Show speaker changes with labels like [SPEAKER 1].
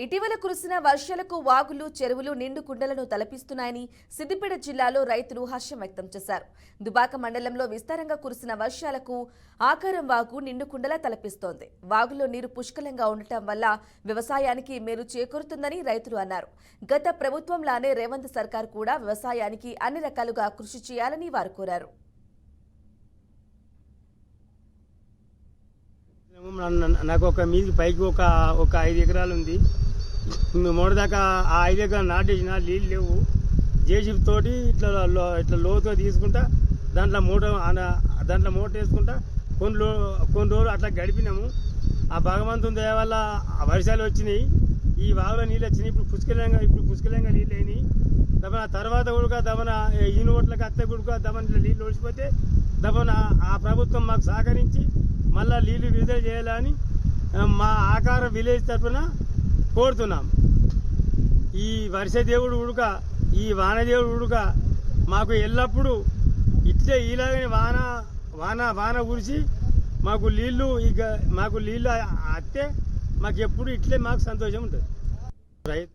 [SPEAKER 1] ఇటీవల కురిసిన వర్షాలకు వాగులు చెరువులు నిండు కుండలను తలపిస్తున్నాయని సిద్దిపేట జిల్లాలో రైతులు హర్షం వ్యక్తం చేశారు. దుబాక మండలంలో విస్తారంగా కురిసిన వర్షాలకు ఆకారం వాగు నిండు కుండలా తలపిస్తోంది. వాగులో నీరు పుష్కలంగా ఉండటం వల్ల వ్యవసాయానికి మేలు చేకూరుతుందని రైతులు అన్నారు. గత ప్రభుత్వంలానే రేవంత్ సర్కార్ కూడా వ్యవసాయానికి అన్ని రకాలుగా కృషి చేయాలని వారు కోరారు.
[SPEAKER 2] నాకు ఒక మీదికి పైకి ఒక 5 ఎకరాలు ఉంది. మొదటిదాకా ఆ 5 ఎకరాలు నాటేసిన నీళ్ళు లేవు. జేసీబీ తోటి ఇట్లా లోతుగా తీసుకుంటా దాంట్లో మూట వేసుకుంటా కొన్ని రోజులు అట్లా గడిపినాము. ఆ భగవంతుని దయ వల్ల వర్షాలు వచ్చినాయి. ఈ వాగులో నీళ్ళు వచ్చినాయి. ఇప్పుడు పుష్కలంగా నీళ్ళు అయినాయి. దమన తర్వాత కూడా దమన ఈను ఓట్లకు అత్త కూడా దమన ఇట్లా నీళ్ళు ఓడిచిపోతే దమన ఆ ప్రభుత్వం మాకు సహకరించి మళ్ళా నీళ్లు విడుదల చేయాలని మా ఆకార విలేజ్ తరఫున కోరుతున్నాం. ఈ వర్షదేవుడు ఉడక ఈ వానదేవుడు ఉడక మాకు ఎల్లప్పుడూ ఇట్లే ఇలాగని వాన కురిసి మాకు నీళ్లు అత్తే మాకు ఎప్పుడు ఇట్లే మాకు సంతోషం ఉంటుంది.